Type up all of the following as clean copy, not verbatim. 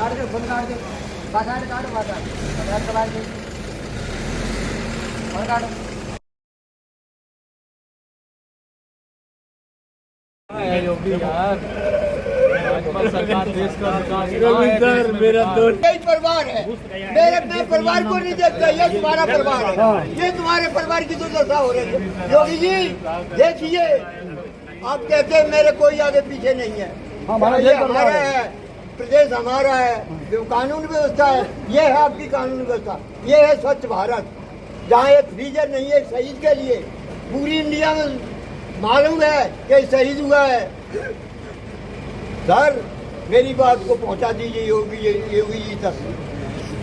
काट दे, फोन काट दे, बाजार काट, बाजार चला दे, फोन काट। यार सरकार देश का विकास, मेरा दोस्त परिवार है, मेरे अपने परिवार को नहीं देखता, ये तुम्हारा परिवार है, ये तुम्हारे परिवार की दुर्दशा हो रही है। योगी जी देखिए, आप कहते हैं मेरे कोई आगे पीछे नहीं है, हमारा है प्रदेश, हमारा है, जो कानून व्यवस्था है ये है आपकी कानून व्यवस्था, ये है स्वच्छ भारत, जहाँ एक फ्रीजर नहीं है शहीद के लिए, पूरी इंडिया में मालूम है कि शहीद हुआ है। सर मेरी बात को पहुंचा दीजिए योगी जी तक।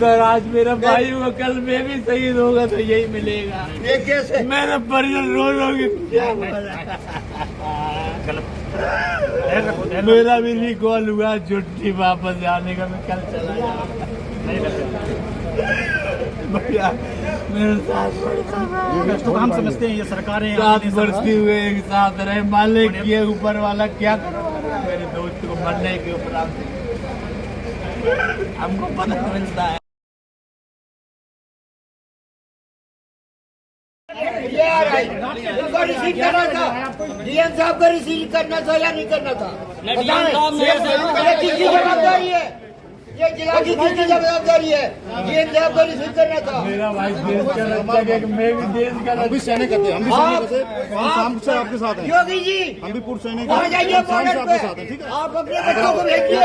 सर आज मेरा भाई हुआ, कल मैं भी शहीद होगा तो यही मिलेगा। ये कैसे? मेरा परिजन रो के मेरा भी रिकॉल हुआ छुट्टी वापस जाने का, मैं कल चला जाऊंगा। भैया मेरे साथ हम समझते हैं ये सरकारें 7 वर्ष की हुए एक साथ रहे, मालिक ये ऊपर वाला क्या करवाना मेरे दोस्त को मरने के उपरांत हमको पता मिलता है। रिसीव करना था, डीएम साहब को रिसीव करना था या नहीं करना था? ये किसकी जवाबदारी है? ये जिला की किसकी जवाबदारी है? डीएम साहब को रिसीव करना था। मेरा भाई देश का रक्षक है, मैं भी देश का हम भी सैनिक करते हैं, हम भी सैनिक से शाम से आपके साथ हैं। योगी जी हम भी पूर्व सैनिक वहाँ जाइए बॉर्डर पे, आप अपने बच्चों को भेजिए,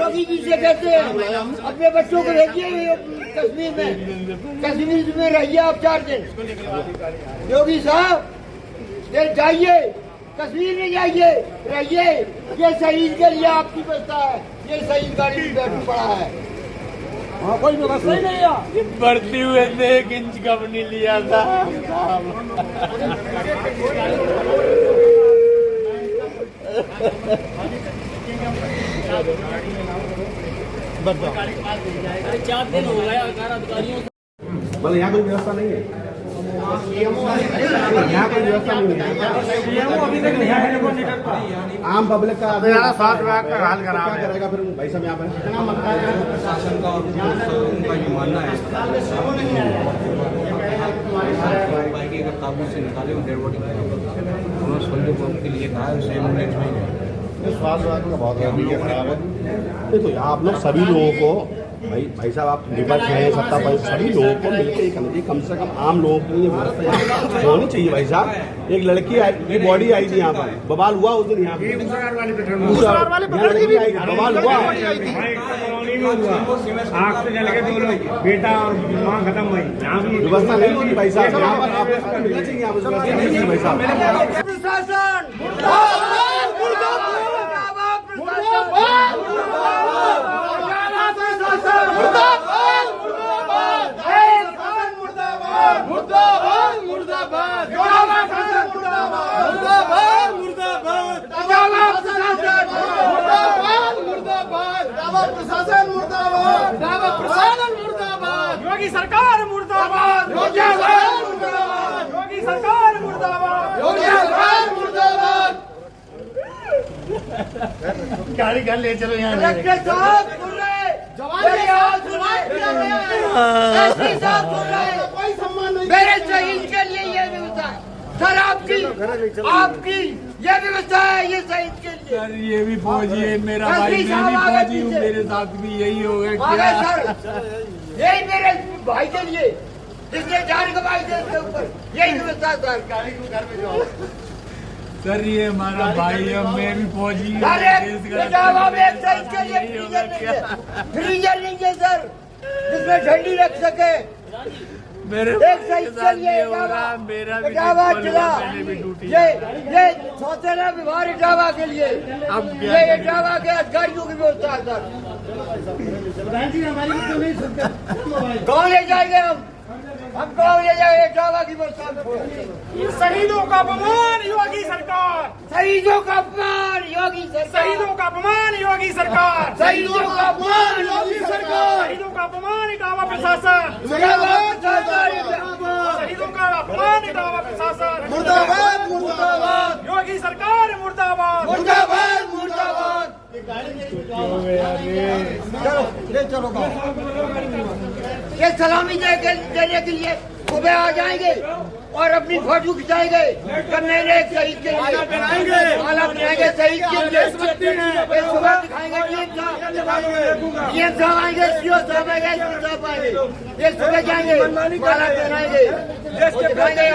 योगी जी से कहते हैं अपने बच्चों को भेजिए कश्मीर में रहिए आप 4 दिन। योगी साहब जाइए कश्मीर में, जाइए रहिए, ये शहीद के लिए आपकी व्यवस्था है, ये शहीद गाड़ी में बैठ पड़ा है। हाँ कोई व्यवस्था ही नहीं है, बढ़ती हुए से 1 इंच कम नहीं लिया था। अरे 4 दिन हो गया अधिकारियों से। बोले यहाँ कोई व्यवस्था नहीं है, यहाँ कोई व्यवस्था नहीं है, अभी तक नहीं आया, आम पब्लिक का साथ विभाग का हाल खराब क्या करेगा फिर भाई साहब यहाँ पर? प्रशासन का और उनका ये मानना है कि अगर काबू से निकाले डेड बॉडी उन्होंने सोल्जर बम के लिए कहा है, उसे एम्बुलेंस में स्वास्थ्य विभाग का बहुत खराब है। देखो आप लोग सभी लोगों को भाई साहब, आप विपक्ष हैं, सत्ता पर, सभी लोगों को मिलकर ये करना चाहिए, कम से कम आम लोगों के लिए व्यवस्था होनी चाहिए। भाई साहब एक लड़की की बॉडी आई थी यहाँ पर, बवाल हुआ उस दिन यहाँ पे, बवाल हुआ, आग से जल के 2 लोग, बेटा और माँ खत्म हुई। व्यवस्था नहीं होगी भाई साहब, यहाँ पर आपको मिलना चाहिए, यहाँ पर व्यवस्था नहीं होगी भाई साहब। प्रशासन योगी सरकार मुर्दाबाद, योगी सरकार मुर्दाबाद, गाड़ी कर ले चलो यहाँ। कलेक्टर साहब सुन रहे, मेरी आवाज सुन रहे, एसपी साहब सुन रहे, कोई सम्मान नहीं, मेरे शहीद के लिए ये व्यवस्था है सर, आपकी ये व्यवस्था है, ये शहीद के लिए। सर ये भी फौजी है, मेरा भाई, मैं भी फौजी हूँ, मेरे साथ भी यही होगा क्या? सर यही मेरे भाई के लिए जिसने जान गवाई थी उसके ऊपर यही व्यवस्था है सर। गाड़ी को घर में जाओ सर, ये हमारा भाई है, मैं भी फौजी हूँ। फ्रीजर नहीं है सर जिसमें ठंडी रख सके, मेरे एक सही के लिए मेरा भी ड्यूटी, ये सौतेला विभाग इटावा के लिए, अब ये इटावा के अधिकारियों की व्यवस्था है सर। कौन ले जाएंगे हम कौन ले जाएंगे इटावा की व्यवस्था? शहीदों का अपमान योगी सरकार, शहीदों का अपमान योगी सरकार, शहीदों का अपमान योगी सरकार, शहीदों का अपमान योगी सरकार, शहीदों का अपमान इटावा प्रशासन, शहीदों का अपमान इटावा प्रशासन, मुर्दाबाद मुर्दाबाद, योगी सरकार मुर्दाबाद, मुर्दाबाद मुर्दाबाद। ले चलो ये सलामी देने के लिए सुबह आ जाएंगे और अपनी फोटो खिंचाएंगे कि मैंने एक शहीद के लिए माला बनाएंगे शहीद के लिए सुबह दिखाएंगे डीएम साहब आएंगे सीओ साहब आएंगे साहब आएंगे ये सुबह जाएंगे माला पहनाएंगे दिखाएंगे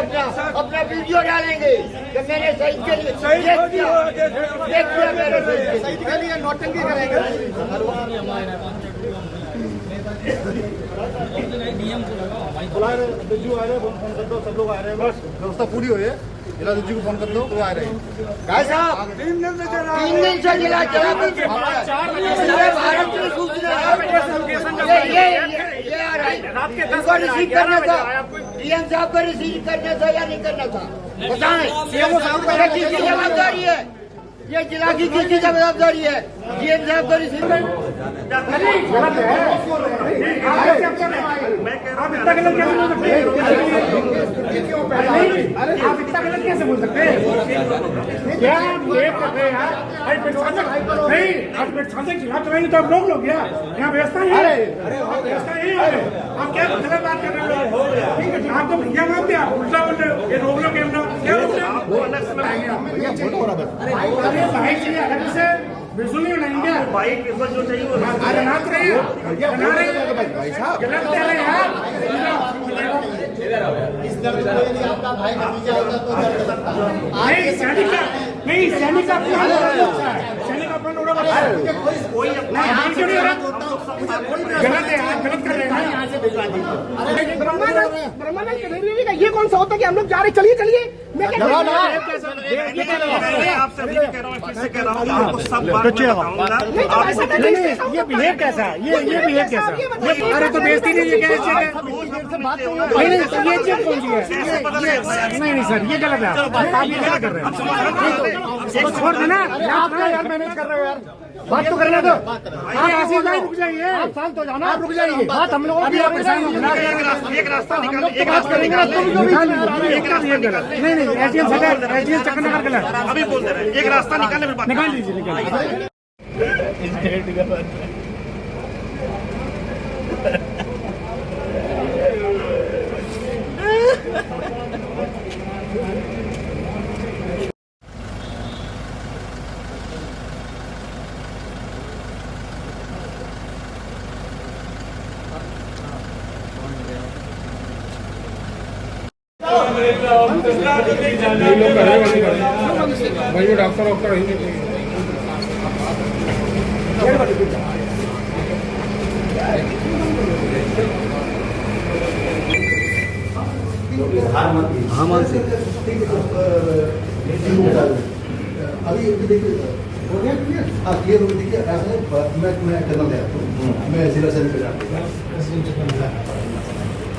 अपना वीडियो डालेंगे कि मैंने शहीद के लिए देख किया मेरे शहीद के लिए नौटंकी करेंगे। सब लोग आ रहे हैं बस व्यवस्था पूरी हो है। जिला को फोन कर दो वो आ रहे हैं। साहब 3 दिन से जिला चला भारत में सूचना ये आ रहा है इसको रिसीव करना था डीएम साहब को रिसीव करना था या नहीं करना था बताएं। किसकी जवाबदारी है ये जिला की किसकी जवाबदारी है डीएम साहब को रिसीव करना। आप इतना गलत कैसे बोल सकते हैं क्या आप ये कर रहे हैं नहीं आप पेट्रोल खिलाफ चलाएंगे तो आप रोक लो क्या यहाँ व्यवस्था है व्यवस्था है आप क्या गलत बात कर रहे हो आप तो भैया मानते आप उल्टा बोल रहे हो ये रोक लो कैमरा क्या रोक रहे हो बाइक चाहिए अलग से बिल्कुल नहीं बनाएंगे बाइक जो चाहिए वो नाच रहे हैं गलत कह रहे हैं इस दर्द को यदि आपका भाई भतीजा होता तो नहीं सैनिक का अपना सैनिक अपना कोई अपना गलत है आप गलत कर रहे हैं यहाँ से भिजवा दीजिए। ब्रह्मानंद कनेरिया का ये कौन सा होता है कि हम लोग जा रहे चलिए चलिए मैं क्या आपसे अभी कह रहा हूँ फिर से कह रहा हूँ आपको सब बात बताऊंगा ये बिहेव कैसा है ये बिहेव कैसा अरे तो बेइज्जती नहीं ये क्या चीज है ये चीज कौन सी है नहीं सर ये गलत है आप ये गलत कर रहे हैं छोड़ देना आप यार मैनेज कर रहे हो यार बात तो करने दो आप आशीष भाई रुक जाइए आप शांत हो जाना आप रुक जाइए बात हम लोग अभी आप एक रास्ता निकाल बात करेंगे नहीं एसडीएम चक्कर गलत अभी बोल दे रहे हैं एक रास्ता निकालने में निकाल लीजिए भाई वो डॉक्टर ही नहीं अभी देखिए हो गया क्लियर हाँ क्लियर हो गया। देखिए ऐसा मैं करना ले आता हूँ मैं जिला सैनिक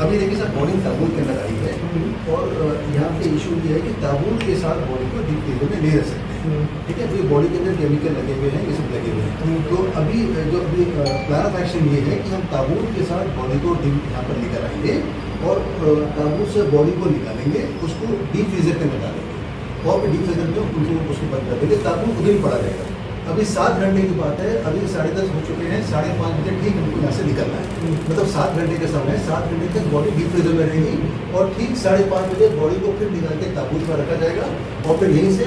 अभी देखिए सर बॉडी ताबूत के अंदर आई है और यहाँ पे इशू ये है कि ताबूत के साथ बॉडी को डीप फ्रीजर में नहीं रख सकते ठीक है। तो बॉडी के अंदर केमिकल लगे हुए हैं ये सब लगे हुए हैं तो अभी प्लान ऑफ एक्शन ये है कि हम ताबूत के साथ बॉडी को यहाँ पर लेकर आएंगे और ताबूत से बॉडी को निकालेंगे उसको डीप फ्रीजर के अंदर डालेंगे और डीप फ्रीजर में उनको उसको बंद कर देंगे ताबूत उधर ही पड़ा रहेगा। अभी 7 घंटे की बात है अभी 10:30 हो चुके हैं 5:30 बजे ठीक हमको यहाँ से निकलना है मतलब 7 घंटे का समय 7 घंटे तक बॉडी डीप फ्रीजर में रहेगी और ठीक 5:30 बजे बॉडी को फिर निकाल के ताबूत में रखा जाएगा और फिर यहीं से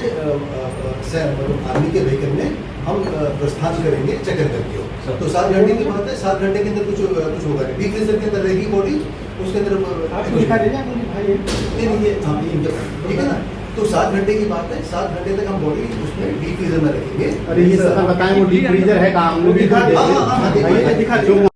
मतलब आर्मी के व्हीकल में हम प्रस्थान करेंगे चक्कर करके। तो 7 घंटे की बात है 7 घंटे के अंदर कुछ होगा नहीं डीप फ्रीजर के अंदर रहेगी बॉडी उसके अंदर ठीक है ना। तो 7 घंटे की बात है 7 घंटे तक हम बॉडी उसमें डीप फ्रीजर में रखेंगे। अरे ये सर बताएं वो डीप फ्रीजर है कहाँ वो दिखा दीजिए।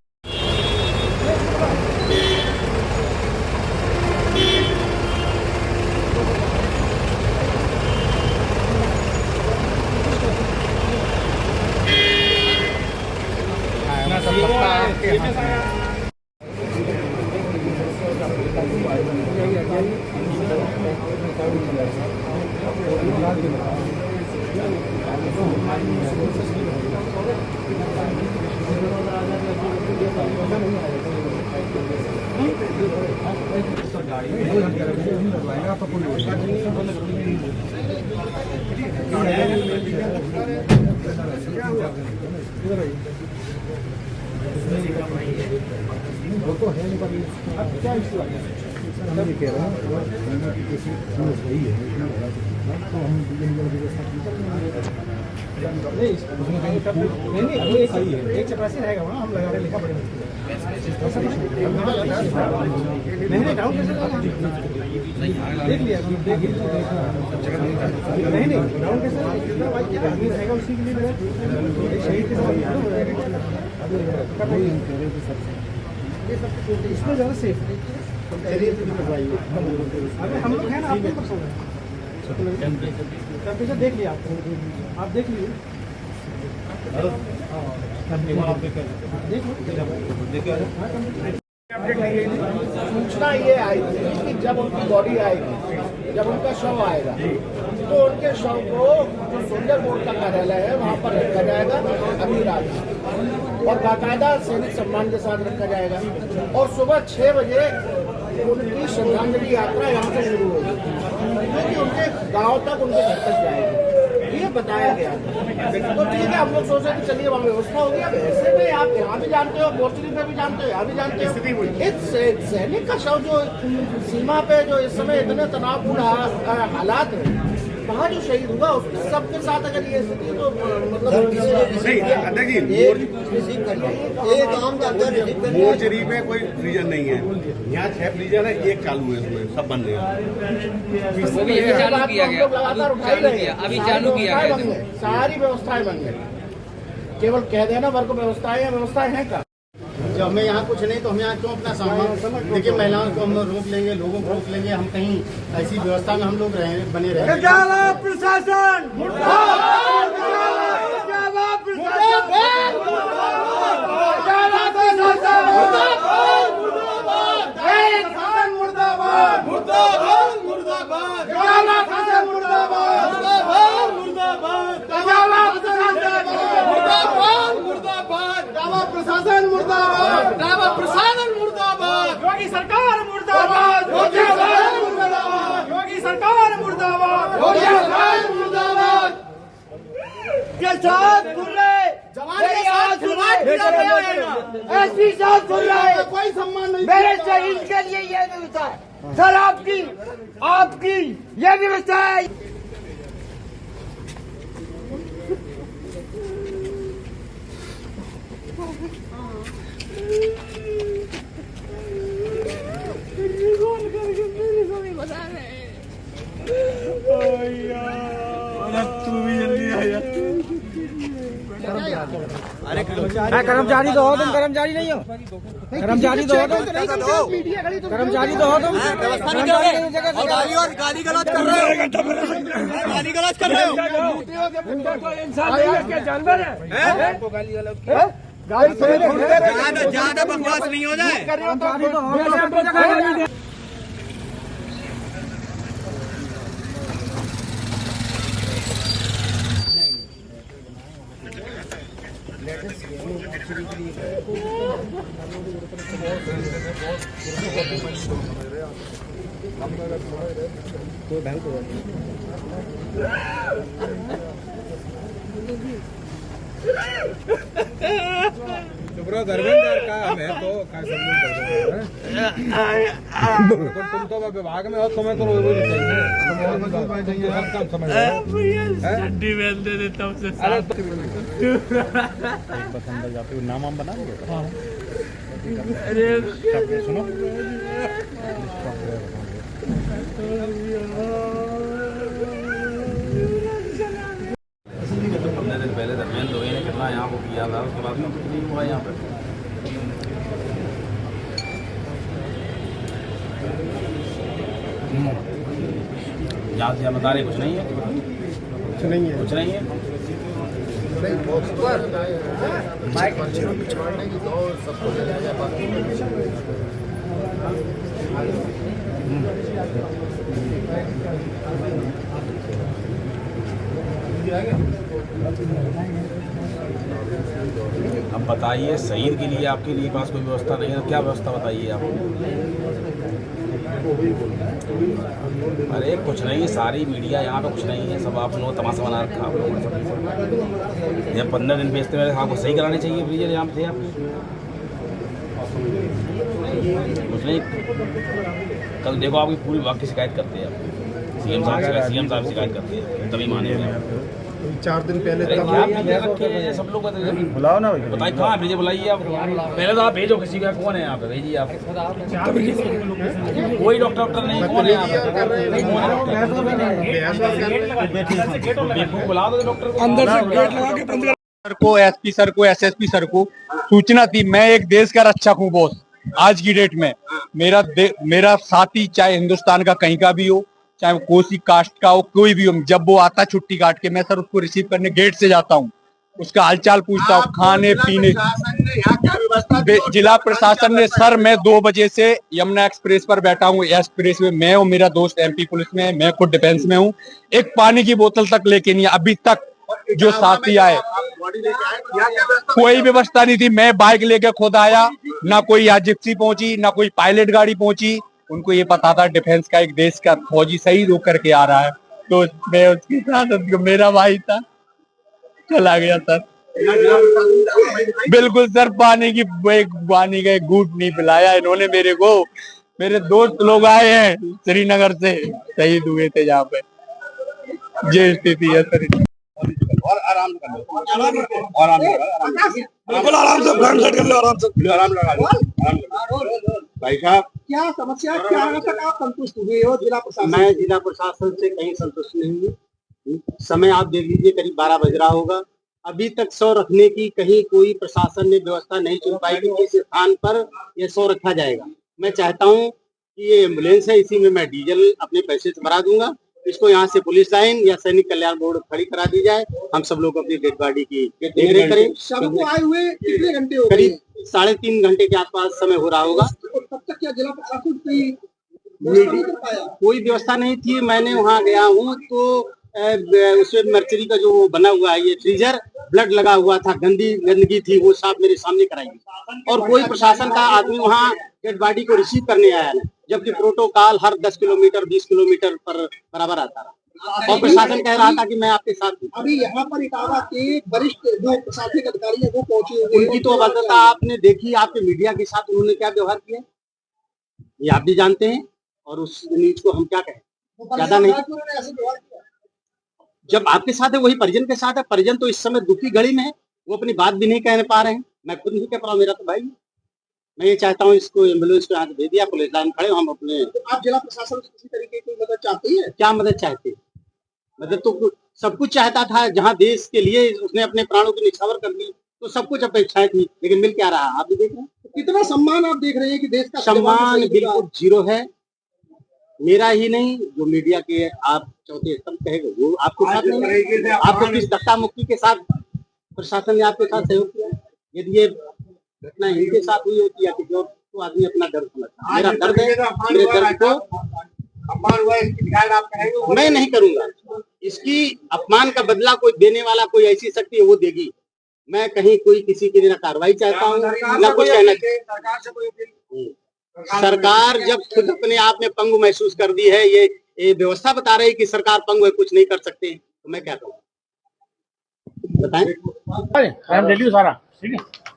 वो तो है नहीं, पर अब क्या इशू आ गया? मैं ये कह रहा हूँ किसी सही है तो हम व्यवस्था नहीं सही है, एक चपरासी रहेगा वहाँ, हम लगा रहे लिखा पड़ेगा नहीं डाउन कैसे देख लिया नहीं डाउन कैसे आदमी रहेगा उसी के लिए शहीद के साथ इसमें ज़्यादा सेफ है। अरे हम लोग हैं ना, आपको पसंद है टेम्परेचर देख लिया आप देख लीजिए सूचना ये आई थी कि जब उनकी बॉडी आएगी, जब उनका शव आएगा तो उनके शव को जो सोल्जर बोर्ड का कार्यालय है वहाँ पर रखा जाएगा अगली रात और बाकायदा सैनिक सम्मान के साथ रखा जाएगा और सुबह 6 बजे उनकी श्रद्धांजलि यात्रा यहाँ से शुरू होगी क्योंकि उनके गांव तक उनके घर तक जाएगी, ये बताया गया। तो ठीक है, हम लोग सोच रहे थे चलिए वहाँ व्यवस्था होगी। अब ऐसे में आप यहाँ भी जानते हो, मोर्चरी में भी जानते हो, यहाँ भी जानते हो, इस सैनिक का शव जो सीमा पे जो इस समय इतने तनावपूर्ण हालात है, वहाँ जो शहीद हुआ उसके सबके साथ अगर ये स्थिति तो मतलब मोर्चरी में कोई फ्रीजर नहीं है, यहाँ 6 फ्रीजर है, 1 चालू है, इसमें सब बंद है। लगातार उठाई रहे हैं, अभी चालू किया गया, सारी व्यवस्थाएं बन गई। केवल कह देना वर्ग व्यवस्थाएं हैं का जब हमें यहाँ कुछ नहीं तो हम यहाँ क्यों अपना सामान देखिए, महिलाओं को हम रोक लेंगे, लोगों को रोक लेंगे, हम कहीं ऐसी व्यवस्था में हम लोग बने रहेंगे। प्रशासन प्रशासन मुर्दाबाद, योगी सरकार मुर्दाबाद, योगी सरकार मुर्दाबाद, योगी सरकार मुर्दाबाद, योगी सरकार मुर्दाबाद। के साथ सुन रहे मेरी आवाज सुन रहे, ऐसी साथ सुन रहे, कोई सम्मान नहीं मेरे शहीद के लिए ये व्यवस्था है सर, आपकी ये व्यवस्था है। कर्मचारी तो हो तुम, कर्मचारी नहीं हो, कर्मचारी तो हो तुम, कर्मचारी तो हो तुम, गाली गलौज कर रहे हो, गाली गलौज कर रहे हो, जानवर है, ज्यादा बकवास नहीं हो जाए। धर्मेंद्र का हमें तो तुम तो विभाग में हो, तुम्हें तो अंदर जाते हुए नाम बना सुनो पहले धर्मेंद्र लोही ने कितना यहाँ को किया था, उसके बाद में कुछ नहीं हुआ यहाँ पर। यहाँ से बता रहे कुछ नहीं है, कुछ नहीं है, कुछ नहीं है। अब बताइए, शहीद के लिए आपके लिए पास कोई व्यवस्था नहीं है तो क्या व्यवस्था बताइए आप? अरे कुछ नहीं है, सारी मीडिया यहाँ पे कुछ नहीं है, सब आप लोगों तमाशा बना रखा आप लोगों ने। जब 15 दिन बेचते हुए आपको सही कराने चाहिए फ्रीजर यहाँ पे। आप कुछ नहीं, कल देखो आपकी पूरी विभाग की शिकायत करते हैं आप, सीएम साहब शिकायत करते हैं तभी मानेंगे। 4 दिन पहले अरे क्या बिहेव रखे हैं सब लोग, बुलाओ ना, बताइए कहाँ भेजे, बुलाइए आप, पहले तो आप भेजो किसी का, कौन है यहाँ पे, भेजिए आप, कोई डॉक्टर नहीं, कौन है यहाँ पे, बुला दो डॉक्टर को, अंदर से गेट लगा के बंद सर को, एसपी सर को, एसएसपी सर को सूचना थी। मैं एक देश का रक्षक हूँ बॉस। आज की डेट में मेरा साथी चाहे हिंदुस्तान का कहीं का भी हो, चाहे वो कोसी कास्ट का हो, कोई भी हो, जब वो आता छुट्टी काट के, मैं सर उसको रिसीव करने गेट से जाता हूँ, उसका हालचाल पूछता हूँ, खाने पीने। जिला प्रशासन ने सर, मैं 2 बजे से यमुना एक्सप्रेस पर बैठा हूँ, एक्सप्रेस में मैं और मेरा दोस्त एमपी पुलिस में, मैं खुद डिफेंस में हूँ, एक पानी की बोतल तक लेके नहीं अभी तक। जो साथी आए कोई व्यवस्था नहीं थी, मैं बाइक लेके खुद आया, ना कोई यहाँ जिप्सी पहुंची, ना कोई पायलट गाड़ी पहुंची। उनको ये पता था डिफेंस का एक देश का फौजी सही रोक करके आ रहा है, तो मैं उसके साथ, मेरा भाई था, चला गया सर। बिल्कुल सर, पानी का एक घूंट नहीं पिलाया इन्होंने मेरे को। मेरे दोस्त लोग आए हैं श्रीनगर से, शहीद हुए थे यहाँ पे, ये स्थिति है सर। और आराम कर लो, बिल्कुल आराम से, फ्रंट साइड कर लो, आराम लगा लो, भाई साहब। क्या समस्या क्या है तक आप संतुष्ट हुए हो जिला प्रशासन? मैं जिला प्रशासन से कहीं संतुष्ट नहीं हूँ। समय आप देख लीजिए, करीब 12 बज रहा होगा, अभी तक 100 रखने की कहीं कोई प्रशासन ने व्यवस्था नहीं चुन पाई कि किस स्थान पर ये 100 रखा जाएगा। मैं चाहता हूँ कि ये एम्बुलेंस है, इसी में मैं डीजल अपने पैसे से भरा दूंगा, इसको यहाँ से पुलिस लाइन या सैनिक कल्याण बोर्ड खड़ी करा दी जाए, हम सब लोग अपनी डेड बॉडी की देखरेख करें। शव को आए हुए कितने घंटे हो गए? करीब 3.5 घंटे के आसपास समय हो रहा होगा। तब तक क्या जिला प्रशासन कोई व्यवस्था नहीं थी। मैंने वहाँ गया हूँ तो उसमें मर्चरी का जो बना हुआ है, ये फ्रीजर, ब्लड लगा हुआ था, गंदगी थी, वो साफ मेरे सामने कराई, और कोई प्रशासन का आदमी वहाँ डेड बॉडी को रिसीव करने आया नहीं, जबकि प्रोटोकॉल हर 10 किलोमीटर 20 किलोमीटर पर बराबर आता रहा, और प्रशासन कह रहा था कि मैं आपके साथ हूँ। अभी यहाँ पर इटावा के वरिष्ठ जो प्रशासनिक अधिकारी है वो पहुंचे हुए, उनकी तो अभद्रता आपने देखी, आपके मीडिया के साथ उन्होंने क्या व्यवहार किया ये आप भी जानते हैं, और उस न्यूज को हम क्या कहें, ज्यादा नहीं। जब आपके साथ है वही परिजन के साथ है, परिजन तो इस समय दुखी घड़ी में है, वो अपनी बात भी नहीं कहने पा रहे हैं, मैं खुद नहीं कह पा रहा हूँ, मेरा तो भाई। मैं ये चाहता हूँ इसको एम्बुलेंस को यहाँ से भेज दिया, पुलिस लाइन खड़े हम अपने। तो आप जिला प्रशासन से किसी तरीके की मदद चाहती है? क्या मदद चाहते? मदद तो सब कुछ चाहता था, जहाँ देश के लिए उसने अपने प्राणों की निछावर कर दी, तो सब कुछ अपेक्षाएं थी, लेकिन मिल क्या रहा आप भी देख रहे हैं। कितना सम्मान आप देख रहे हैं कि देश का सम्मान बिल्कुल जीरो है, मेरा ही नहीं, जो मीडिया के आप चौथे स्तंभ कहेंगे वो आपके साथ नहीं। आपको किस धक्का मुक्की के साथ प्रशासन ने आपके साथ सहयोग किया? यदि ये घटना इनके साथ हुई होती है किसी और, तो आदमी अपना दर्द समझता। मेरा दर्द है, मेरे दर्द को मैं नहीं करूंगा। इसकी अपमान का बदला कोई देने वाला, कोई ऐसी शक्ति है वो देगी। मैं कहीं कोई किसी के लिए ना कार्रवाई चाहता हूँ ना कुछ कहना। सरकार जब खुद अपने आप में पंगु महसूस कर दी है, ये व्यवस्था बता रही कि सरकार पंगु है, कुछ नहीं कर सकते, तो मैं क्या कहूँ बताएं? सारा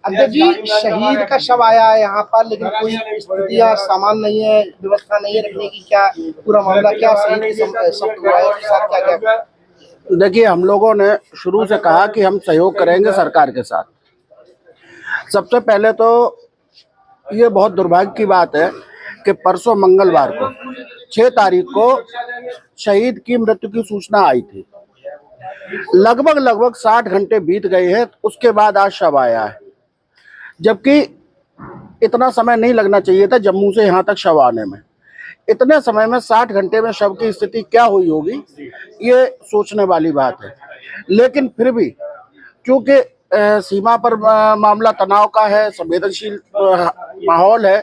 अध्यक्ष जी, शहीद का शव आया है यहाँ पर, लेकिन कोई स्थितियाँ सामान नहीं है, व्यवस्था नहीं है रखने की, क्या पूरा मामला क्या शहीद के साथ क्या क्या? देखिए, हम लोगों ने शुरू से कहा कि हम सहयोग करेंगे सरकार के साथ। सबसे पहले तो ये बहुत दुर्भाग्य की बात है कि परसों मंगलवार को 6 तारीख को शहीद की मृत्यु की सूचना आई थी। लगभग 60 घंटे बीत गए हैं, उसके बाद आज शव आया है, जबकि इतना समय नहीं लगना चाहिए था जम्मू से यहाँ तक शव आने में। इतने समय में 60 घंटे में शव की स्थिति क्या हुई होगी, ये सोचने वाली बात है। लेकिन फिर भी क्योंकि सीमा पर मामला तनाव का है, संवेदनशील माहौल है,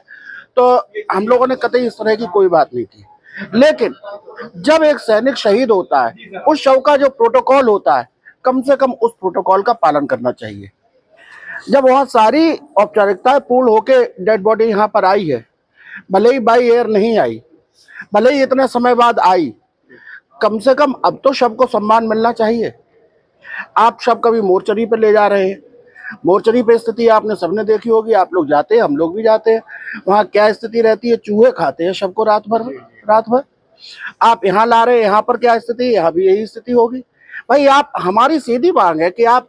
तो हम लोगों ने कतई इस तरह की कोई बात नहीं की। लेकिन जब एक सैनिक शहीद होता है, उस शव का जो प्रोटोकॉल होता है, कम से कम उस प्रोटोकॉल का पालन करना चाहिए। जब वहाँ सारी औपचारिकताएं पूर्ण होके डेड बॉडी यहाँ पर आई है, भले ही बाई एयर नहीं आई, भले ही इतने समय बाद आई, कम से कम अब तो शव को सम्मान मिलना चाहिए। आप शव कभी मोर्चरी पे ले जा रहे हैं, मोर्चरी पे स्थिति आपने सबने देखी होगी, आप लोग जाते हैं, हम लोग भी जाते हैं। वहाँ क्या स्थिति रहती है, चूहे खाते हैं शव को रात भर। आप यहाँ ला रहे हैं, यहाँ पर क्या स्थिति, यहाँ भी यही स्थिति होगी। भाई आप, हमारी सीधी मांग है कि आप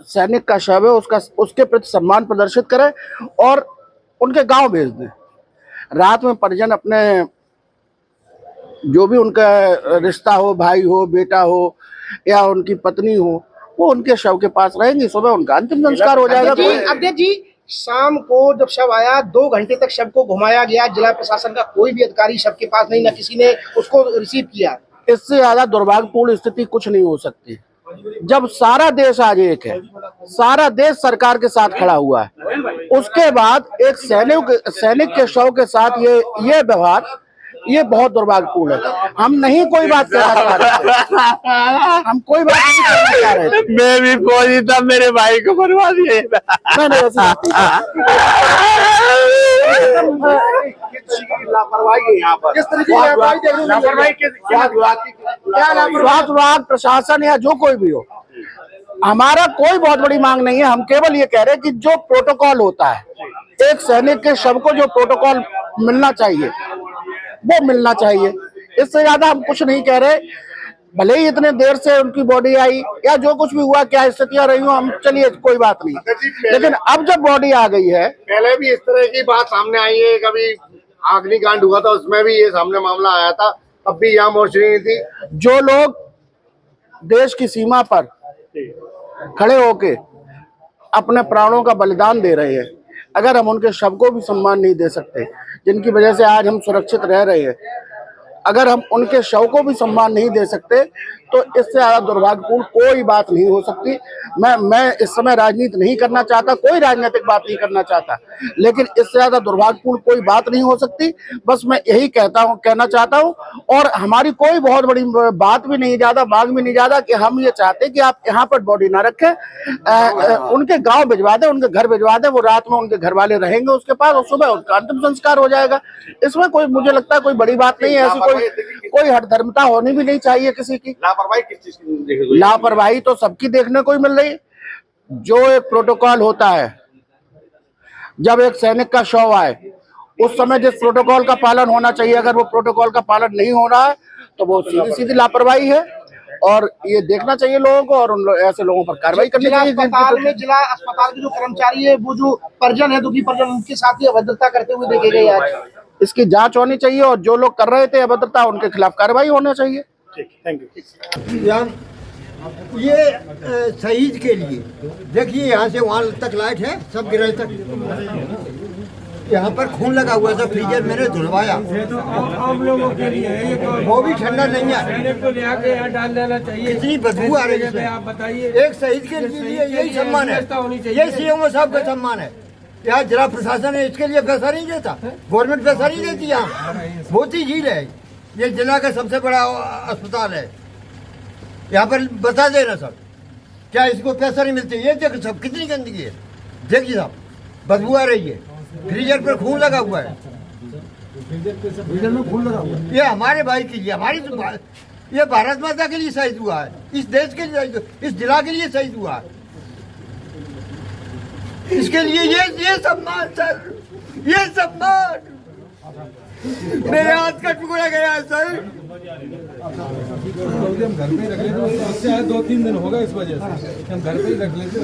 सैनिक का शव है उसके प्रति सम्मान प्रदर्शित करें और उनके गांव भेज दें। रात में परिजन अपने जो भी उनका रिश्ता हो, भाई हो, बेटा हो या उनकी पत्नी हो, वो उनके शव के पास रहेंगे। सुबह उनका अंतिम संस्कार हो जाएगा। अध्यक्ष जी, शाम को जब शव आया 2 घंटे तक शव को घुमाया गया, जिला प्रशासन का कोई भी अधिकारी शव के पास नहीं, न किसी ने उसको रिसीव किया। इससे ज्यादा दुर्भाग्यपूर्ण स्थिति कुछ नहीं हो सकती। जब सारा देश आज एक है, सारा देश सरकार के साथ खड़ा हुआ है, उसके बाद एक सैनिक के शव के साथ ये व्यवहार, ये बहुत दुर्भाग्यपूर्ण है। हम नहीं कोई बात कहना चाह रहे, हम कोई बात नहीं कहना चाह रहे थे। मैं भी फौजी था, मेरे भाई को मरवा दिए। लापरवाही है यहाँ पर, किस तरीके की लापरवाही, स्वास्थ्य विभाग, प्रशासन या जो कोई भी हो, हमारा कोई बहुत बड़ी मांग नहीं है। हम केवल ये कह रहे हैं कि जो प्रोटोकॉल होता है, एक सैनिक के शव को जो प्रोटोकॉल मिलना चाहिए वो मिलना चाहिए। इससे ज्यादा हम कुछ नहीं कह रहे। भले ही इतने देर से उनकी बॉडी आई या जो कुछ भी हुआ, क्या स्थितियां रही हो, हम चलिए कोई बात नहीं, लेकिन अब जब बॉडी आ गई है, पहले भी इस तरह की बात सामने आई है। कभी अग्निकांड हुआ था, उसमें भी ये सामने मामला आया था, अब भी यहाँ मोर्चरी नहीं थी। जो लोग देश की सीमा पर खड़े होके अपने प्राणों का बलिदान दे रहे हैं, अगर हम उनके शव को भी सम्मान नहीं दे सकते, जिनकी वजह से आज हम सुरक्षित रह रहे हैं, अगर हम उनके शव को भी सम्मान नहीं दे सकते, तो इससे ज्यादा दुर्भाग्यपूर्ण कोई बात नहीं हो सकती। मैं इस समय राजनीति नहीं करना चाहता, कोई राजनीतिक बात नहीं करना चाहता, लेकिन इससे ज्यादा दुर्भाग्यपूर्ण कोई बात नहीं हो सकती। बस मैं यही कहना चाहता हूँ, और हमारी कोई बहुत बड़ी बात भी नहीं, ज्यादा मांग भी नहीं ज्यादा, कि हम ये चाहते कि आप यहाँ पर बॉडी ना रखें, उनके गाँव भिजवा दें, उनके घर भिजवा दें, वो रात में उनके घर वाले रहेंगे उसके पास, और सुबह उनका अंतिम संस्कार हो जाएगा। इसमें कोई, मुझे लगता है कोई बड़ी बात नहीं है। ऐसी कोई हठधर्मिता होनी भी नहीं चाहिए किसी की। लापरवाही किस चीज की? लापरवाही तो सबकी देखने को ही मिल रही। जो एक प्रोटोकॉल होता है, जब एक सैनिक का शव आए, उस समय जिस प्रोटोकॉल का पालन होना चाहिए, अगर वो प्रोटोकॉल का पालन नहीं हो रहा है, तो वो सीधी लापरवाही है, और ये देखना चाहिए लोगों को, और ऐसे लोगों पर कार्रवाई करनी चाहिए। जिला अस्पताल के जो कर्मचारी है, वो जो परिजन है, दुखी परिजन, उनके साथ ही अभद्रता करते हुए देखे गए आज। इसकी जांच होनी चाहिए, और जो लोग कर रहे थे अभद्रता, उनके खिलाफ कार्रवाई होना चाहिए। Thank you. ये शहीद के लिए देखिए, यहाँ से वहाँ तक लाइट है, सब गिरे तक यहाँ पर खून लगा हुआ था, फ्रीजर मैंने धुलवाया। हम लोगों के लिए वो भी ठंडा नहीं है, तो यहाँ डाल देना चाहिए। कितनी बदबू आ रही है, आप बताइए। एक शहीद के लिए यही सम्मान है, यही सीएम साहब का सम्मान है। यहाँ जिला प्रशासन है, इसके लिए पैसा नहीं देता, गवर्नमेंट पैसा नहीं देती। यहाँ बहुत ही झील है, ये जिला का सबसे बड़ा अस्पताल है। यहाँ पर बता देना सब, क्या इसको पैसा नहीं मिलते? ये देखो सब कितनी गंदगी है, देखिए साहब, बदबू आ रही है, फ्रीजर पर खून लगा हुआ है। फ्रीजर में खून लगा हुआ है। ये हमारे भाई के लिए, हमारी ये भारत माता के लिए शहीद हुआ है, इस देश के लिए, इस जिला के लिए शहीद हुआ है। इसके लिए ये सम्मान सर, ये सम्मान। मेरे हाथ का टुकड़ा गया है सर। हम घर पे रख लेते, 2-3 दिन होगा, इस वजह से हम घर पे ही रख लेते।